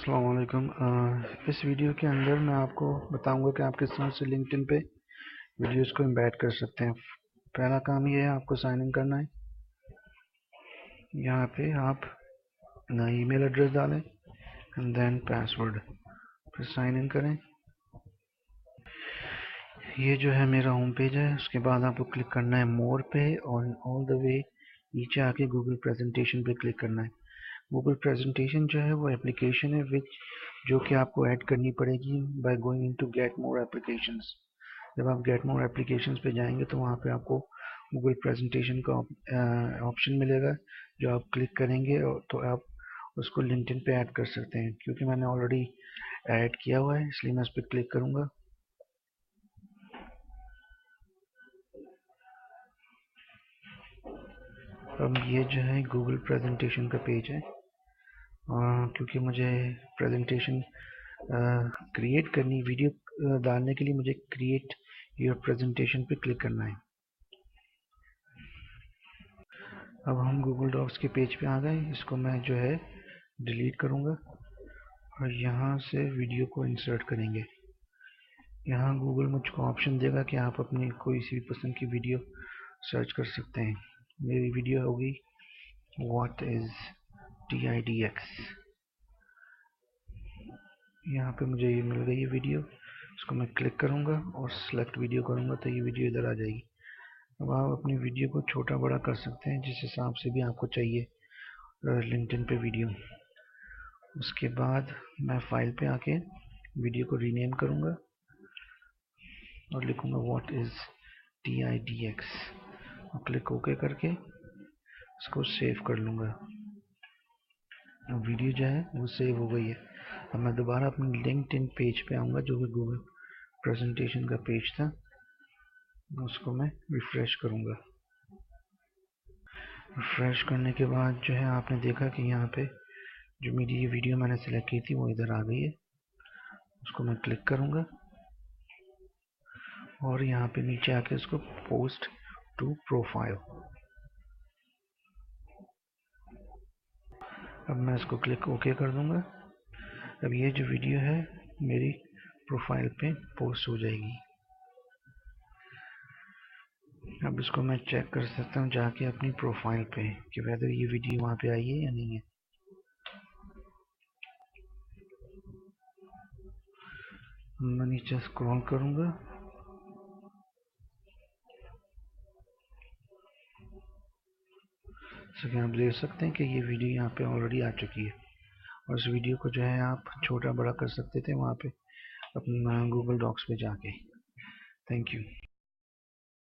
अस्सलाम वालेकुम। इस वीडियो के अंदर मैं आपको बताऊंगा कि आप किस तरह से लिंक्डइन पे वीडियोस को एम्बेड कर सकते हैं। पहला काम ये है, आपको साइन इन करना है। यहाँ पे आप अपना ईमेल एड्रेस डालें एंड देन पासवर्ड, फिर साइन इन करें। ये जो है मेरा होम पेज है। उसके बाद आपको क्लिक करना है मोर पे और ऑल द वे नीचे आके गूगल प्रेजेंटेशन पे क्लिक करना है। गूगल प्रेजेंटेशन जो है वो एप्लीकेशन है विच जो कि आपको ऐड करनी पड़ेगी by going into get more applications. जब आप गेट मोर एप्लीकेशंस पे जाएंगे तो वहाँ पे आपको गूगल प्रेजेंटेशन का ऑप्शन मिलेगा, जो आप क्लिक करेंगे तो आप उसको लिंक्डइन पे ऐड कर सकते हैं। क्योंकि मैंने ऑलरेडी ऐड किया हुआ है इसलिए मैं उस पर क्लिक करूँगा। अब ये जो है गूगल प्रेजेंटेशन का पेज है। क्योंकि मुझे प्रेजेंटेशन क्रिएट करनी, वीडियो डालने के लिए मुझे क्रिएट योर प्रेजेंटेशन पे क्लिक करना है। अब हम गूगल डॉक्स के पेज पे आ गए। इसको मैं जो है डिलीट करूँगा और यहाँ से वीडियो को इंसर्ट करेंगे। यहाँ गूगल मुझको ऑप्शन देगा कि आप अपनी कोई सी पसंद की वीडियो सर्च कर सकते हैं। मेरी वीडियो होगी व्हाट इज़ TIDX। यहाँ पे मुझे ये मिल गई है वीडियो। इसको मैं क्लिक करूँगा और सिलेक्ट वीडियो करूँगा तो ये वीडियो इधर आ जाएगी। अब आप अपनी वीडियो को छोटा बड़ा कर सकते हैं जिस हिसाब से भी आपको चाहिए लिंक्डइन पे वीडियो। उसके बाद मैं फाइल पे आके वीडियो को रीनेम करूँगा और लिखूँगा व्हाट इज़ TIDX और क्लिक ओके करके इसको सेव कर लूँगा। अब वीडियो जो है वो सेव हो गई है। अब मैं दोबारा अपने लिंक्डइन पेज पे आऊँगा जो कि गूगल प्रेजेंटेशन का पेज था। उसको मैं रिफ्रेश करूँगा। रिफ्रेश करने के बाद जो है आपने देखा कि यहाँ पे जो मेरी ये वीडियो मैंने सेलेक्ट की थी वो इधर आ गई है। उसको मैं क्लिक करूँगा और यहाँ पे नीचे आके इसको पोस्ट टू प्रोफाइल। अब मैं इसको क्लिक ओके कर दूँगा। अब ये जो वीडियो है मेरी प्रोफाइल पे पोस्ट हो जाएगी। अब इसको मैं चेक कर सकता हूँ जाके अपनी प्रोफाइल पे कि वेदर ये वीडियो वहाँ पे आई है या नहीं है। मैं नीचे स्क्रॉल करूँगा। जैसे आप देख सकते हैं कि ये वीडियो यहाँ पे ऑलरेडी आ चुकी है और इस वीडियो को जो है आप छोटा बड़ा कर सकते थे वहाँ पे अपना गूगल डॉक्स पे जाके। Thank you.